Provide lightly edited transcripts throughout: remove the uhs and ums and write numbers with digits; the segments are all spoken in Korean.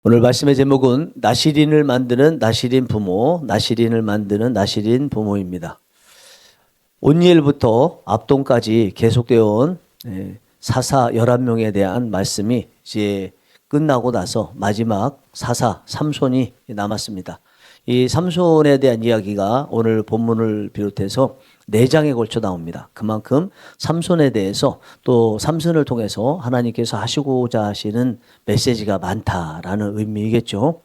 오늘 말씀의 제목은 나시린을 만드는 나시린 부모, 나시린을 만드는 나시린 부모입니다. 온니엘부터 압돈까지 계속되어 온 사사 11명에 대한 말씀이 이제 끝나고 나서 마지막 사사 삼손이 남았습니다. 이 삼손에 대한 이야기가 오늘 본문을 비롯해서 4장에 걸쳐 나옵니다. 그만큼 삼손에 대해서 또 삼손을 통해서 하나님께서 하시고자 하시는 메시지가 많다라는 의미이겠죠.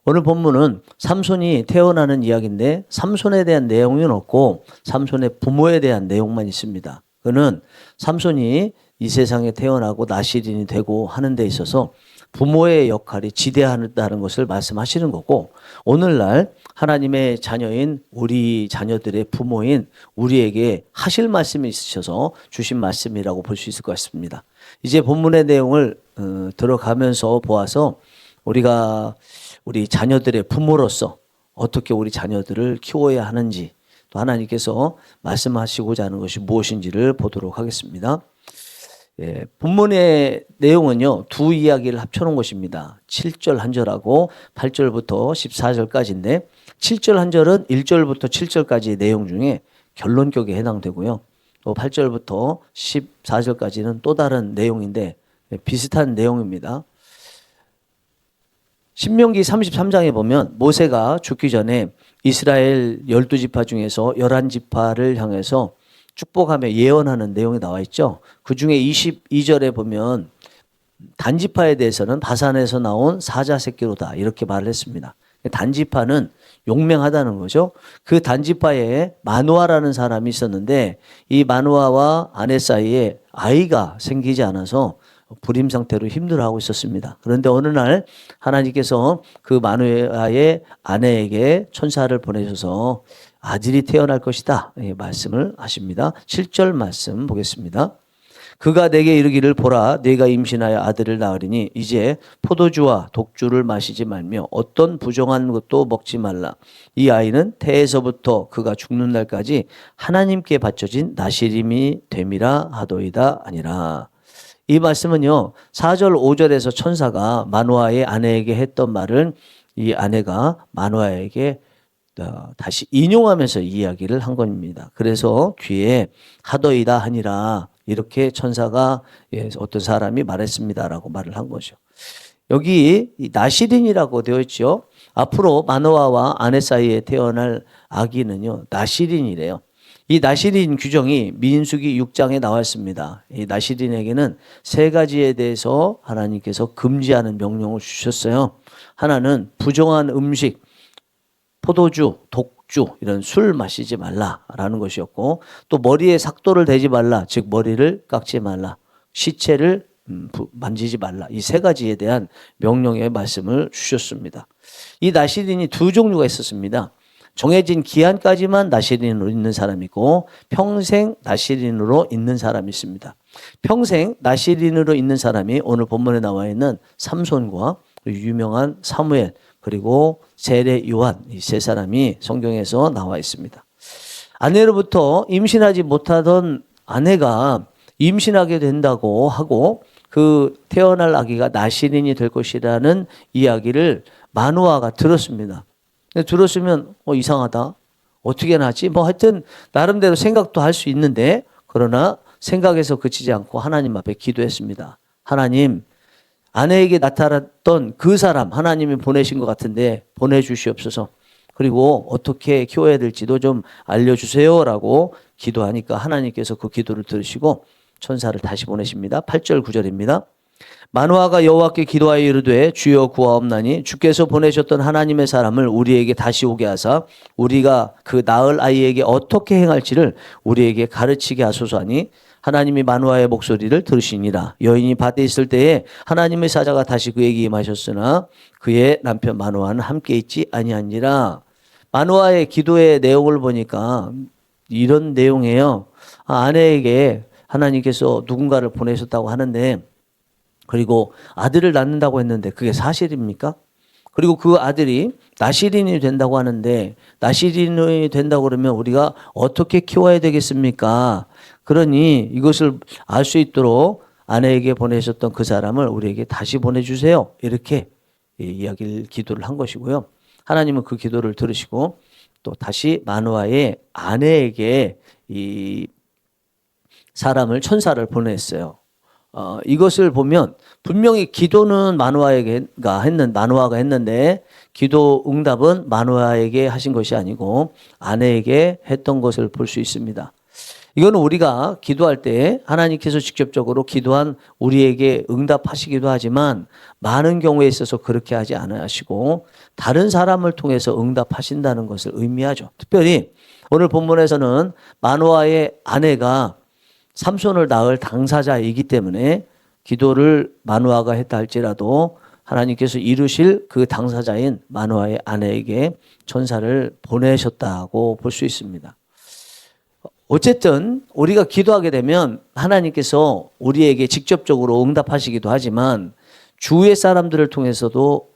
오늘 본문은 삼손이 태어나는 이야기인데 삼손에 대한 내용은 없고 삼손의 부모에 대한 내용만 있습니다. 그는 삼손이 이 세상에 태어나고 나시린이 되고 하는 데 있어서 부모의 역할이 지대하다는 것을 말씀하시는 거고, 오늘날 하나님의 자녀인 우리 자녀들의 부모인 우리에게 하실 말씀이 있으셔서 주신 말씀이라고 볼 수 있을 것 같습니다. 이제 본문의 내용을 들어가면서 보아서 우리가 우리 자녀들의 부모로서 어떻게 우리 자녀들을 키워야 하는지, 또 하나님께서 말씀하시고자 하는 것이 무엇인지를 보도록 하겠습니다. 본문의 내용은요, 두 이야기를 합쳐놓은 것입니다. 7절 한 절하고 8절부터 14절까지인데 7절 한 절은 1절부터 7절까지의 내용 중에 결론격에 해당되고요. 또 8절부터 14절까지는 또 다른 내용인데 비슷한 내용입니다. 신명기 33장에 보면 모세가 죽기 전에 이스라엘 12지파 중에서 11지파를 향해서 축복하며 예언하는 내용이 나와 있죠. 그 중에 22절에 보면 단지파에 대해서는 바산에서 나온 사자 새끼로다 이렇게 말을 했습니다. 단지파는 용맹하다는 거죠. 그 단지파에 마누아라는 사람이 있었는데 이 마누아와 아내 사이에 아이가 생기지 않아서 불임 상태로 힘들어하고 있었습니다. 그런데 어느 날 하나님께서 그 마누아의 아내에게 천사를 보내셔서 아들이 태어날 것이다 말씀을 하십니다. 7절 말씀 보겠습니다. 그가 내게 이르기를 보라 네가 임신하여 아들을 낳으리니 이제 포도주와 독주를 마시지 말며 어떤 부정한 것도 먹지 말라. 이 아이는 태에서부터 그가 죽는 날까지 하나님께 바쳐진 나시림이 됨이라 하도이다 아니라. 이 말씀은요 4절 5절에서 천사가 마누아의 아내에게 했던 말을 이 아내가 마누아에게 다시 인용하면서 이야기를 한 겁니다. 그래서 귀에 하더이다 하니라 이렇게 천사가 어떤 사람이 말했습니다라고 말을 한 거죠. 여기 나시린이라고 되어 있죠. 앞으로 마누아와 아내 사이에 태어날 아기는요 나시린이래요. 이 나시린 규정이 민수기 6장에 나와 있습니다. 이 나시린에게는 3가지에 대해서 하나님께서 금지하는 명령을 주셨어요. 하나는 부정한 음식, 포도주, 독주 이런 술 마시지 말라라는 것이었고, 또 머리에 삭도를 대지 말라, 즉 머리를 깎지 말라, 시체를 만지지 말라, 이 3가지에 대한 명령의 말씀을 주셨습니다. 이 나시린이 2종류가 있었습니다. 정해진 기한까지만 나시린으로 있는 사람이 있고 평생 나시린으로 있는 사람이 있습니다. 평생 나시린으로 있는 사람이 오늘 본문에 나와 있는 삼손과 유명한 사무엘 그리고 세례 요한 이 3사람이 성경에서 나와 있습니다. 아내로부터 임신하지 못하던 아내가 임신하게 된다고 하고 그 태어날 아기가 나시린이 될 것이라는 이야기를 마누아가 들었습니다. 들었으면 이상하다. 어떻게 나지? 하여튼 나름대로 생각도 할 수 있는데, 그러나 생각에서 그치지 않고 하나님 앞에 기도했습니다. 하나님, 아내에게 나타났던 그 사람 하나님이 보내신 것 같은데 보내주시옵소서. 그리고 어떻게 키워야 될지도 좀 알려주세요라고 기도하니까 하나님께서 그 기도를 들으시고 천사를 다시 보내십니다. 8절 9절입니다. 마누아가 여호와께 기도하여 이르되 주여 구하옵나니 주께서 보내셨던 하나님의 사람을 우리에게 다시 오게 하사 우리가 그 낳을 아이에게 어떻게 행할지를 우리에게 가르치게 하소서 하니 하나님이 마누아의 목소리를 들으시니라. 여인이 밭에 있을 때에 하나님의 사자가 다시 그에게 임하셨으나 그의 남편 마누아는 함께 있지 아니하니라. 마누아의 기도의 내용을 보니까 이런 내용이에요. 아내에게 하나님께서 누군가를 보내셨다고 하는데, 그리고 아들을 낳는다고 했는데 그게 사실입니까? 그리고 그 아들이 나시린이 된다고 하는데 나시린이 된다고 그러면 우리가 어떻게 키워야 되겠습니까? 그러니 이것을 알 수 있도록 아내에게 보내셨던 그 사람을 우리에게 다시 보내주세요. 이렇게 이 이야기를 기도를 한 것이고요. 하나님은 그 기도를 들으시고 또 다시 마노아의 아내에게 이 사람을 천사를 보냈어요. 이것을 보면 분명히 기도는 마노아가 했는데 기도 응답은 마노아에게 하신 것이 아니고 아내에게 했던 것을 볼 수 있습니다. 이거는 우리가 기도할 때 하나님께서 직접적으로 기도한 우리에게 응답하시기도 하지만 많은 경우에 있어서 그렇게 하지 않으시고 다른 사람을 통해서 응답하신다는 것을 의미하죠. 특별히 오늘 본문에서는 마노아의 아내가 삼손을 낳을 당사자이기 때문에 기도를 마노아가 했다 할지라도 하나님께서 이루실 그 당사자인 마노아의 아내에게 천사를 보내셨다고 볼 수 있습니다. 어쨌든 우리가 기도하게 되면 하나님께서 우리에게 직접적으로 응답하시기도 하지만 주위의 사람들을 통해서도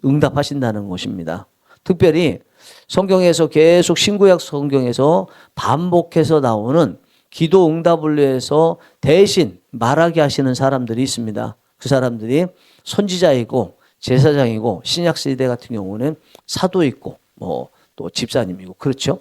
응답하신다는 것입니다. 특별히 성경에서 계속 신구약 성경에서 반복해서 나오는 기도 응답을 위해서 대신 말하게 하시는 사람들이 있습니다. 그 사람들이 선지자이고 제사장이고 신약 시대 같은 경우는 사도 있고 또 집사님이고 그렇죠.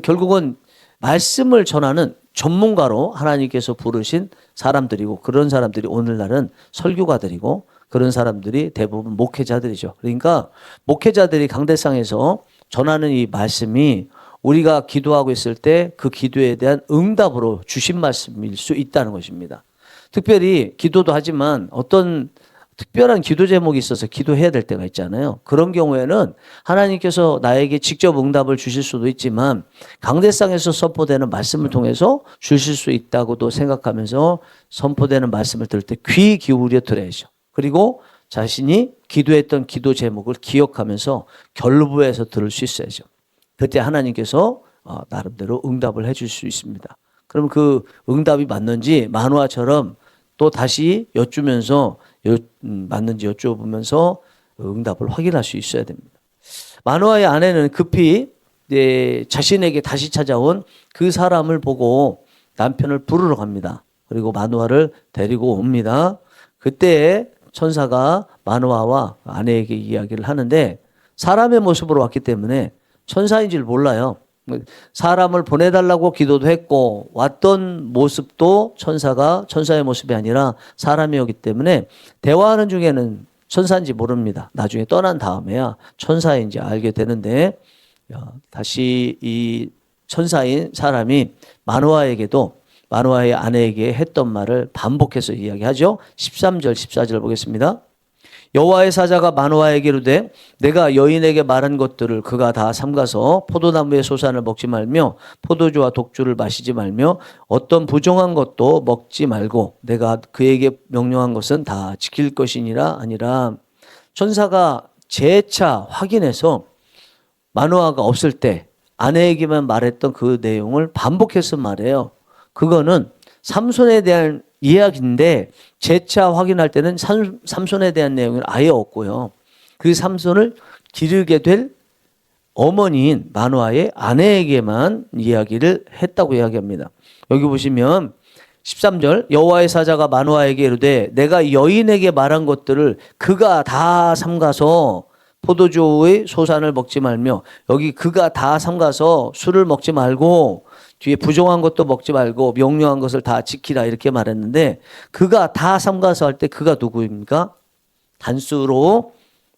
결국은 말씀을 전하는 전문가로 하나님께서 부르신 사람들이고 그런 사람들이 오늘날은 설교가들이고 그런 사람들이 대부분 목회자들이죠. 그러니까 목회자들이 강대상에서 전하는 이 말씀이 우리가 기도하고 있을 때 그 기도에 대한 응답으로 주신 말씀일 수 있다는 것입니다. 특별히 기도도 하지만 어떤 특별한 기도 제목이 있어서 기도해야 될 때가 있잖아요. 그런 경우에는 하나님께서 나에게 직접 응답을 주실 수도 있지만 강대상에서 선포되는 말씀을 통해서 주실 수 있다고도 생각하면서 선포되는 말씀을 들을 때 귀 기울여 들어야죠. 그리고 자신이 기도했던 기도 제목을 기억하면서 결부해서 들을 수 있어야죠. 그때 하나님께서 나름대로 응답을 해줄 수 있습니다. 그럼 그 응답이 맞는지 마노아처럼 또 다시 여쭈면서 맞는지 여쭤보면서 응답을 확인할 수 있어야 됩니다. 마노아의 아내는 급히 자신에게 다시 찾아온 그 사람을 보고 남편을 부르러 갑니다. 그리고 마노아를 데리고 옵니다. 그때 천사가 마노아와 아내에게 이야기를 하는데 사람의 모습으로 왔기 때문에 천사인 줄 몰라요. 사람을 보내달라고 기도도 했고 왔던 모습도 천사의 모습이 아니라 사람이었기 때문에 대화하는 중에는 천사인지 모릅니다. 나중에 떠난 다음에야 천사인지 알게 되는데 다시 이 천사인 사람이 마노아의 아내에게 했던 말을 반복해서 이야기하죠. 13절 14절 보겠습니다. 여호와의 사자가 마노아에게 이르되 내가 여인에게 말한 것들을 그가 다 삼가서 포도나무의 소산을 먹지 말며 포도주와 독주를 마시지 말며 어떤 부정한 것도 먹지 말고 내가 그에게 명령한 것은 다 지킬 것이니라 아니라 천사가 재차 확인해서 마노아가 없을 때 아내에게만 말했던 그 내용을 반복해서 말해요. 그거는 삼손에 대한 이야기인데 재차 확인할 때는 삼손에 대한 내용은 아예 없고요. 그 삼손을 기르게 될 어머니인 마노아의 아내에게만 이야기를 했다고 이야기합니다. 여기 보시면 13절 여호와의 사자가 마노아에게 이르되 내가 여인에게 말한 것들을 그가 다 삼가서 포도주의 소산을 먹지 말며 여기 그가 다 삼가서 술을 먹지 말고 뒤에 부정한 것도 먹지 말고 명령한 것을 다 지키라 이렇게 말했는데 그가 다 삼가서 할 때 그가 누구입니까? 단수로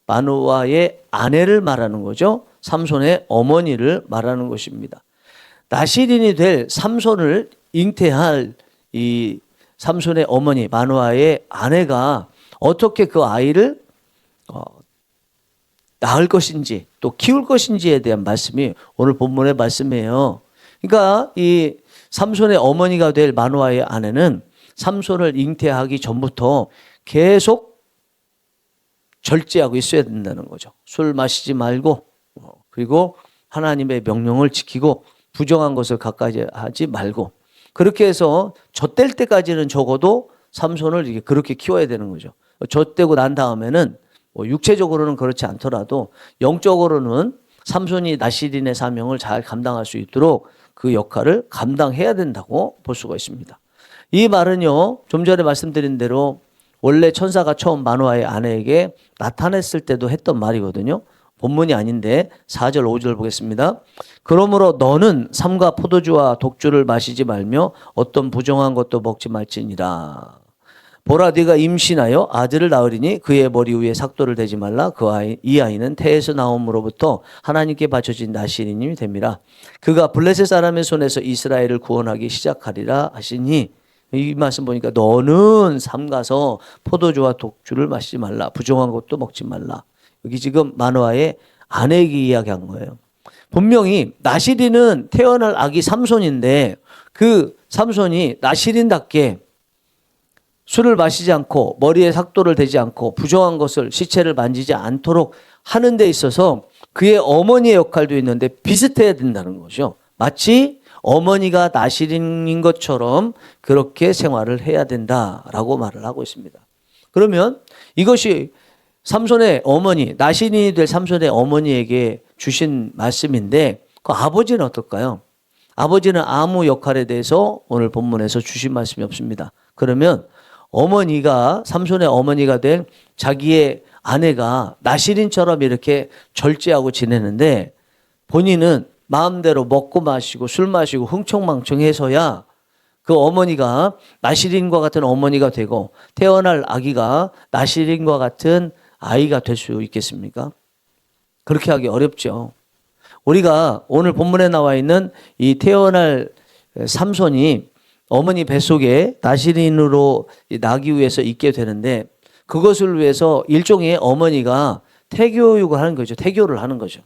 마노아의 아내를 말하는 거죠. 삼손의 어머니를 말하는 것입니다. 나시린이 될 삼손을 잉태할 이 삼손의 어머니 마노아의 아내가 어떻게 그 아이를 낳을 것인지 또 키울 것인지에 대한 말씀이 오늘 본문의 말씀이에요. 그러니까 이 삼손의 어머니가 될 마노아의 아내는 삼손을 잉태하기 전부터 계속 절제하고 있어야 된다는 거죠. 술 마시지 말고 그리고 하나님의 명령을 지키고 부정한 것을 가까이 하지 말고 그렇게 해서 젖될 때까지는 적어도 삼손을 이렇게 그렇게 키워야 되는 거죠. 젖되고 난 다음에는 육체적으로는 그렇지 않더라도 영적으로는 삼손이 나시린의 사명을 잘 감당할 수 있도록 그 역할을 감당해야 된다고 볼 수가 있습니다. 이 말은요, 좀 전에 말씀드린 대로 원래 천사가 처음 마노아의 아내에게 나타났을 때도 했던 말이거든요. 본문이 아닌데 4절 5절 보겠습니다. 그러므로 너는 삼가 포도주와 독주를 마시지 말며 어떤 부정한 것도 먹지 말지니라. 보라 네가 임신하여 아들을 낳으리니 그의 머리 위에 삭도를 대지 말라. 이 아이는 태에서 나옴으로부터 하나님께 바쳐진 나시린님이 됨이라. 그가 블레셋 사람의 손에서 이스라엘을 구원하기 시작하리라 하시니, 이 말씀 보니까 너는 삼가서 포도주와 독주를 마시지 말라. 부정한 것도 먹지 말라. 여기 지금 마노아의 아내에게 이야기한 거예요. 분명히 나시린은 태어날 아기 삼손인데 그 삼손이 나시린답게 술을 마시지 않고 머리에 삭도를 대지 않고 부정한 것을 시체를 만지지 않도록 하는 데 있어서 그의 어머니의 역할도 있는데 비슷해야 된다는 거죠. 마치 어머니가 나시린인 것처럼 그렇게 생활을 해야 된다라고 말을 하고 있습니다. 그러면 이것이 삼손의 어머니, 나시린이 될 삼손의 어머니에게 주신 말씀인데 그 아버지는 어떨까요? 아버지는 아무 역할에 대해서 오늘 본문에서 주신 말씀이 없습니다. 그러면 어머니가, 삼손의 어머니가 된 자기의 아내가 나시린처럼 이렇게 절제하고 지내는데 본인은 마음대로 먹고 마시고 술 마시고 흥청망청해서야 그 어머니가 나시린과 같은 어머니가 되고 태어날 아기가 나시린과 같은 아이가 될 수 있겠습니까? 그렇게 하기 어렵죠. 우리가 오늘 본문에 나와 있는 이 태어날 삼손이 어머니 뱃속에 나시린으로 나기 위해서 있게 되는데 그것을 위해서 일종의 어머니가 태교육을 하는 거죠. 태교를 하는 거죠.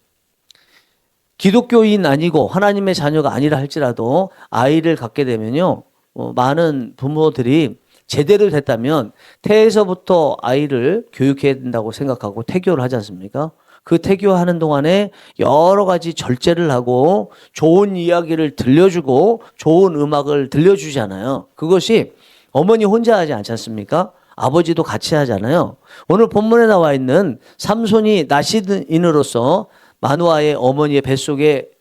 기독교인 아니고 하나님의 자녀가 아니라 할지라도 아이를 갖게 되면요. 많은 부모들이 제대로 됐다면 태에서부터 아이를 교육해야 된다고 생각하고 태교를 하지 않습니까? 그 태교하는 동안에 여러 가지 절제를 하고 좋은 이야기를 들려주고 좋은 음악을 들려주잖아요. 그것이 어머니 혼자 하지 않지 않습니까? 아버지도 같이 하잖아요. 오늘 본문에 나와 있는 삼손이 나시린으로서 마노아의 어머니의 뱃속에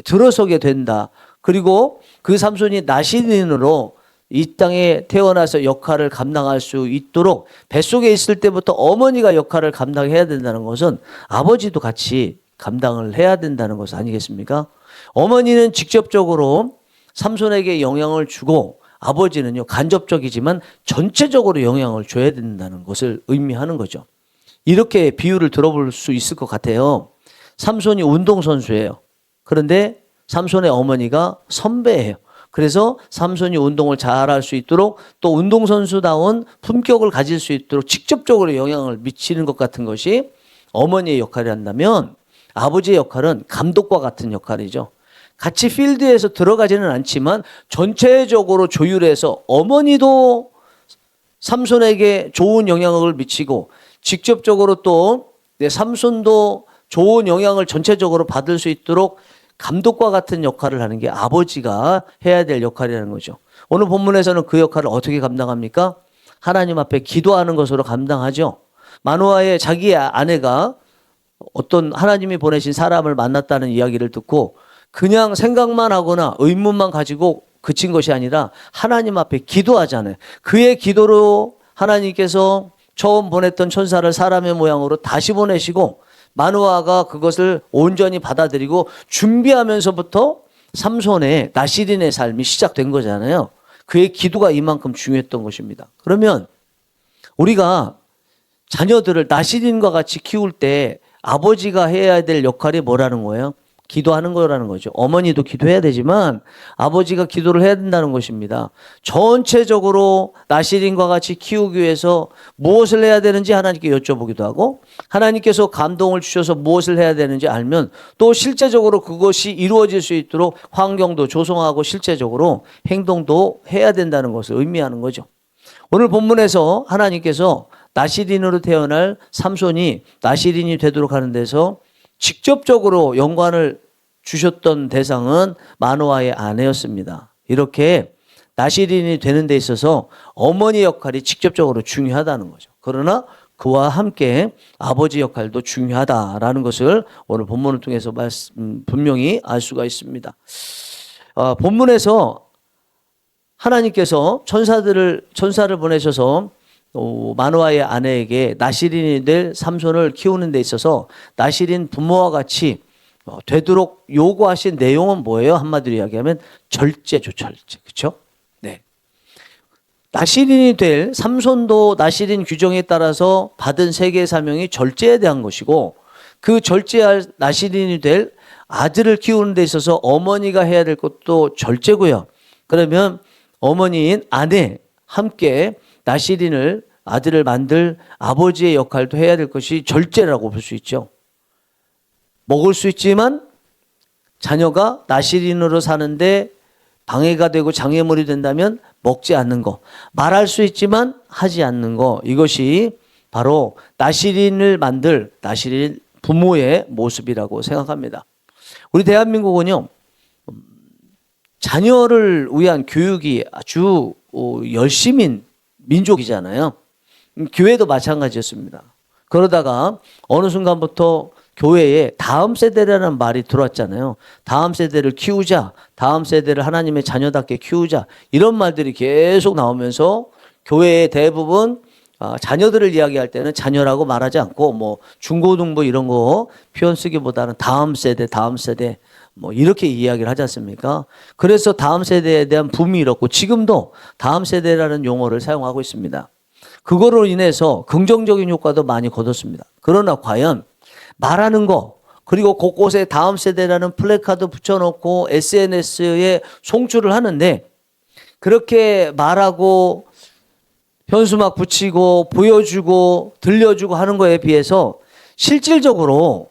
들어서게 된다. 그리고 그 삼손이 나시린으로 이 땅에 태어나서 역할을 감당할 수 있도록 뱃속에 있을 때부터 어머니가 역할을 감당해야 된다는 것은 아버지도 같이 감당을 해야 된다는 것 아니겠습니까? 어머니는 직접적으로 삼손에게 영향을 주고 아버지는요 간접적이지만 전체적으로 영향을 줘야 된다는 것을 의미하는 거죠. 이렇게 비유를 들어볼 수 있을 것 같아요. 삼손이 운동선수예요. 그런데 삼손의 어머니가 선배예요. 그래서 삼손이 운동을 잘할 수 있도록 또 운동선수다운 품격을 가질 수 있도록 직접적으로 영향을 미치는 것 같은 것이 어머니의 역할이 한다면 아버지의 역할은 감독과 같은 역할이죠. 같이 필드에서 들어가지는 않지만 전체적으로 조율해서 어머니도 삼손에게 좋은 영향을 미치고 직접적으로 또 삼손도 좋은 영향을 전체적으로 받을 수 있도록 감독과 같은 역할을 하는 게 아버지가 해야 될 역할이라는 거죠. 오늘 본문에서는 그 역할을 어떻게 감당합니까? 하나님 앞에 기도하는 것으로 감당하죠. 마노아의 자기 아내가 어떤 하나님이 보내신 사람을 만났다는 이야기를 듣고 그냥 생각만 하거나 의문만 가지고 그친 것이 아니라 하나님 앞에 기도하잖아요. 그의 기도로 하나님께서 처음 보냈던 천사를 사람의 모양으로 다시 보내시고 마노아가 그것을 온전히 받아들이고 준비하면서부터 삼손의 나시린의 삶이 시작된 거잖아요. 그의 기도가 이만큼 중요했던 것입니다. 그러면 우리가 자녀들을 나시린과 같이 키울 때 아버지가 해야 될 역할이 뭐라는 거예요? 기도하는 거라는 거죠. 어머니도 기도해야 되지만 아버지가 기도를 해야 된다는 것입니다. 전체적으로 나시린과 같이 키우기 위해서 무엇을 해야 되는지 하나님께 여쭤보기도 하고 하나님께서 감동을 주셔서 무엇을 해야 되는지 알면 또 실제적으로 그것이 이루어질 수 있도록 환경도 조성하고 실제적으로 행동도 해야 된다는 것을 의미하는 거죠. 오늘 본문에서 하나님께서 나시린으로 태어날 삼손이 나시린이 되도록 하는 데서 직접적으로 연관을 주셨던 대상은 마노아의 아내였습니다. 이렇게 나시린이 되는 데 있어서 어머니 역할이 직접적으로 중요하다는 거죠. 그러나 그와 함께 아버지 역할도 중요하다라는 것을 오늘 본문을 통해서 분명히 알 수가 있습니다. 본문에서 하나님께서 천사를 보내셔서 마노아의 아내에게 나실인이 될 삼손을 키우는 데 있어서 나실인 부모와 같이 되도록 요구하신 내용은 뭐예요? 한마디로 이야기하면 절제죠, 절제. 그렇죠? 네. 나실인이 될 삼손도 나실인 규정에 따라서 받은 세계의 사명이 절제에 대한 것이고, 그 절제할 나실인이 될 아들을 키우는 데 있어서 어머니가 해야 될 것도 절제고요. 그러면 어머니인 아내 함께 나실인을 아들을 만들 아버지의 역할도 해야 될 것이 절제라고 볼 수 있죠. 먹을 수 있지만 자녀가 나실인으로 사는데 방해가 되고 장애물이 된다면 먹지 않는 거, 말할 수 있지만 하지 않는 거, 이것이 바로 나실인을 만들 나실인 부모의 모습이라고 생각합니다. 우리 대한민국은요, 자녀를 위한 교육이 아주 열심인 민족이잖아요. 교회도 마찬가지였습니다. 그러다가 어느 순간부터 교회에 다음 세대라는 말이 들어왔잖아요. 다음 세대를 키우자, 다음 세대를 하나님의 자녀답게 키우자, 이런 말들이 계속 나오면서 교회의 대부분 자녀들을 이야기할 때는 자녀라고 말하지 않고 뭐 중고등부 이런 거 표현 쓰기보다는 다음 세대 뭐 이렇게 이야기를 하지 않습니까? 그래서 다음 세대에 대한 붐이 일었고 지금도 다음 세대라는 용어를 사용하고 있습니다. 그거로 인해서 긍정적인 효과도 많이 거뒀습니다. 그러나 과연 말하는 거, 그리고 곳곳에 다음 세대라는 플래카드 붙여놓고 SNS에 송출을 하는데, 그렇게 말하고 현수막 붙이고 보여주고 들려주고 하는 거에 비해서 실질적으로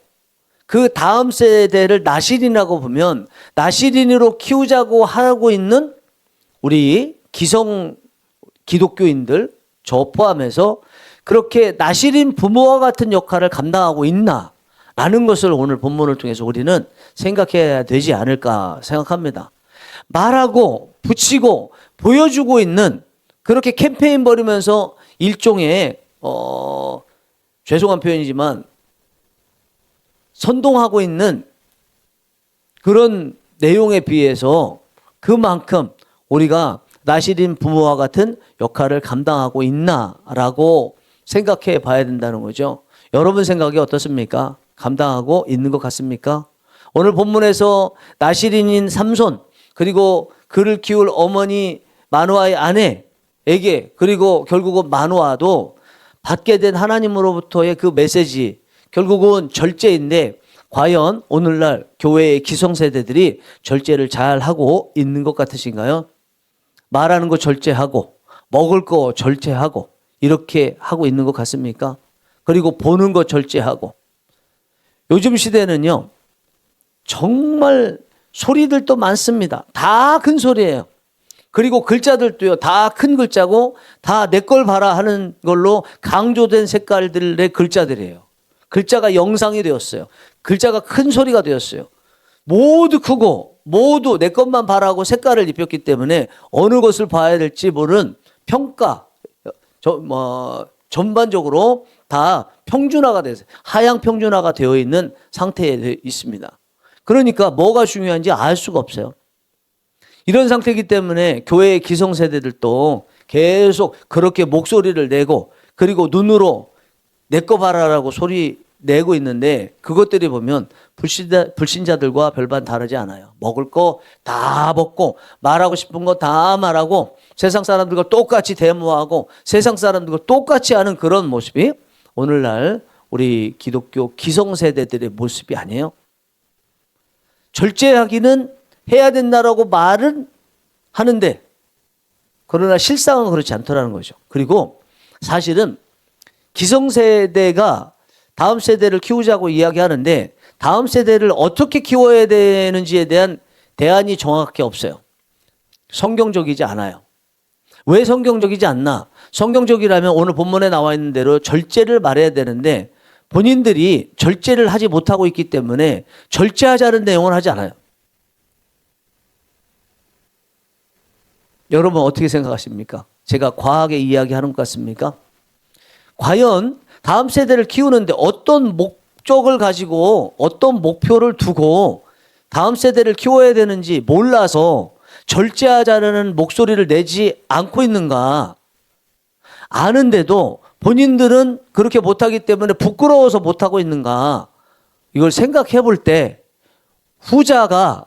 그 다음 세대를 나실인이라고 보면 나실인으로 키우자고 하고 있는 우리 기성 기독교인들 저 포함해서 그렇게 나실인 부모와 같은 역할을 감당하고 있나라는 것을 오늘 본문을 통해서 우리는 생각해야 되지 않을까 생각합니다. 말하고 붙이고 보여주고 있는, 그렇게 캠페인 벌이면서 일종의 죄송한 표현이지만 선동하고 있는 그런 내용에 비해서 그만큼 우리가 나실인 부모와 같은 역할을 감당하고 있나라고 생각해 봐야 된다는 거죠. 여러분 생각이 어떻습니까? 감당하고 있는 것 같습니까? 오늘 본문에서 나실인인 삼손, 그리고 그를 키울 어머니 마노아의 아내에게, 그리고 결국은 마노아도 받게 된 하나님으로부터의 그 메시지, 결국은 절제인데 과연 오늘날 교회의 기성세대들이 절제를 잘 하고 있는 것 같으신가요? 말하는 거 절제하고 먹을 거 절제하고 이렇게 하고 있는 것 같습니까? 그리고 보는 거 절제하고. 요즘 시대는요, 정말 소리들도 많습니다. 다 큰 소리예요. 그리고 글자들도요, 다 큰 글자고 다 내 걸 봐라 하는 걸로 강조된 색깔들의 글자들이에요. 글자가 영상이 되었어요. 글자가 큰 소리가 되었어요. 모두 크고 모두 내 것만 봐라고 색깔을 입혔기 때문에 어느 것을 봐야 될지 모르는 평가, 전반적으로 다 평준화가 돼서 하향 평준화가 되어 있는 상태에 있습니다. 그러니까 뭐가 중요한지 알 수가 없어요. 이런 상태이기 때문에 교회의 기성세대들도 계속 그렇게 목소리를 내고, 그리고 눈으로 내 거 봐라라고 소리 내고 있는데, 그것들이 보면 불신자들과 별반 다르지 않아요. 먹을 거 다 먹고 말하고 싶은 거 다 말하고 세상 사람들과 똑같이 데모하고 세상 사람들과 똑같이 하는 그런 모습이 오늘날 우리 기독교 기성세대들의 모습이 아니에요. 절제하기는 해야 된다라고 말은 하는데 그러나 실상은 그렇지 않더라는 거죠. 그리고 사실은 기성세대가 다음 세대를 키우자고 이야기하는데 다음 세대를 어떻게 키워야 되는지에 대한 대안이 정확히 없어요. 성경적이지 않아요. 왜 성경적이지 않나? 성경적이라면 오늘 본문에 나와 있는 대로 절제를 말해야 되는데 본인들이 절제를 하지 못하고 있기 때문에 절제하자는 내용을 하지 않아요. 여러분 어떻게 생각하십니까? 제가 과하게 이야기하는 것 같습니까? 과연 다음 세대를 키우는데 어떤 목적을 가지고 어떤 목표를 두고 다음 세대를 키워야 되는지 몰라서 절제하자는 목소리를 내지 않고 있는가? 아는데도 본인들은 그렇게 못하기 때문에 부끄러워서 못하고 있는가? 이걸 생각해 볼 때 후자가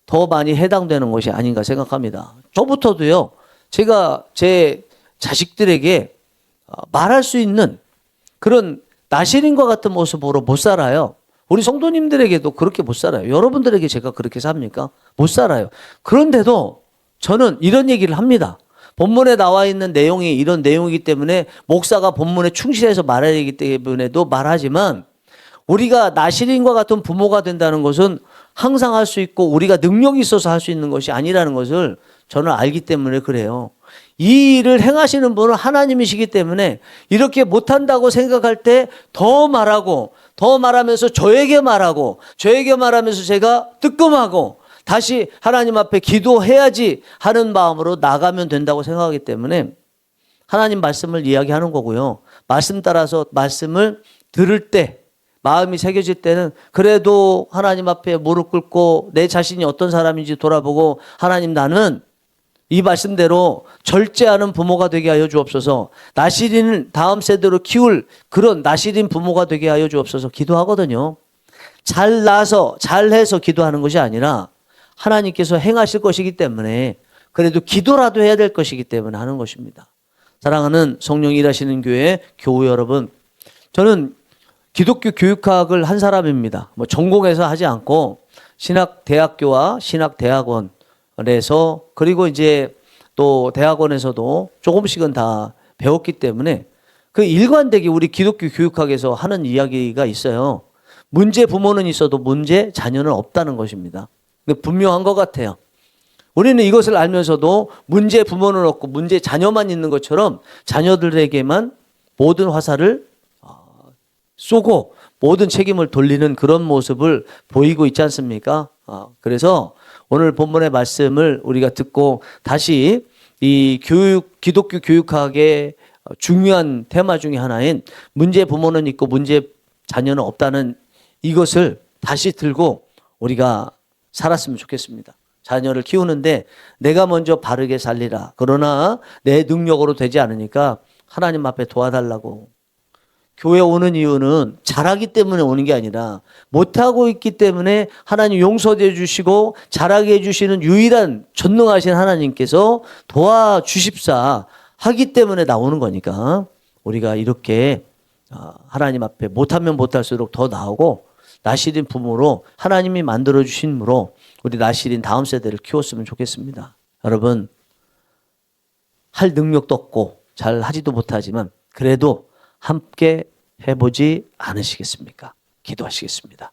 더 많이 해당되는 것이 아닌가 생각합니다. 저부터도요, 제가 제 자식들에게 말할 수 있는 그런 나시린과 같은 모습으로 못 살아요. 우리 성도님들에게도 그렇게 못 살아요. 여러분들에게 제가 그렇게 삽니까? 못 살아요. 그런데도 저는 이런 얘기를 합니다. 본문에 나와 있는 내용이 이런 내용이기 때문에 목사가 본문에 충실해서 말해야 되기 때문에도 말하지만 우리가 나시린과 같은 부모가 된다는 것은 항상 할 수 있고 우리가 능력이 있어서 할 수 있는 것이 아니라는 것을 저는 알기 때문에 그래요. 이 일을 행하시는 분은 하나님이시기 때문에 이렇게 못한다고 생각할 때 더 말하고 더 말하면서 저에게 말하면서 제가 뜨끔하고 다시 하나님 앞에 기도해야지 하는 마음으로 나가면 된다고 생각하기 때문에 하나님 말씀을 이야기하는 거고요. 말씀 따라서 말씀을 들을 때 마음이 새겨질 때는 그래도 하나님 앞에 무릎 꿇고 내 자신이 어떤 사람인지 돌아보고 하나님 나는 이 말씀대로 절제하는 부모가 되게 하여 주옵소서. 나시린을 다음 세대로 키울 그런 나시린 부모가 되게 하여 주옵소서 기도하거든요. 잘나서 잘해서 기도하는 것이 아니라 하나님께서 행하실 것이기 때문에 그래도 기도라도 해야 될 것이기 때문에 하는 것입니다. 사랑하는 성령 일하시는 교회 교우 여러분, 저는 기독교 교육학을 한 사람입니다. 뭐 전공해서 하지 않고 신학대학교와 신학대학원에서 그리고 이제 또 대학원에서도 조금씩은 다 배웠기 때문에 그 일관되게 우리 기독교 교육학에서 하는 이야기가 있어요. 문제 부모는 있어도 문제 자녀는 없다는 것입니다. 근데 분명한 것 같아요. 우리는 이것을 알면서도 문제 부모는 없고 문제 자녀만 있는 것처럼 자녀들에게만 모든 화살을 쏘고 모든 책임을 돌리는 그런 모습을 보이고 있지 않습니까? 그래서 오늘 본문의 말씀을 우리가 듣고 다시 이 기독교 교육학의 중요한 테마 중에 하나인 문제 부모는 있고 문제 자녀는 없다는 이것을 다시 들고 우리가 살았으면 좋겠습니다. 자녀를 키우는데 내가 먼저 바르게 살리라. 그러나 내 능력으로 되지 않으니까 하나님 앞에 도와달라고. 교회 오는 이유는 잘하기 때문에 오는 게 아니라 못하고 있기 때문에 하나님 용서해 주시고 잘하게 해주시는 유일한 전능하신 하나님께서 도와주십사 하기 때문에 나오는 거니까 우리가 이렇게 하나님 앞에 못하면 못할수록 더 나오고 나시린 부모로 하나님이 만들어주심으로 우리 나시린 다음 세대를 키웠으면 좋겠습니다. 여러분, 할 능력도 없고 잘 하지도 못하지만 그래도 함께 해보지 않으시겠습니까? 기도하시겠습니다.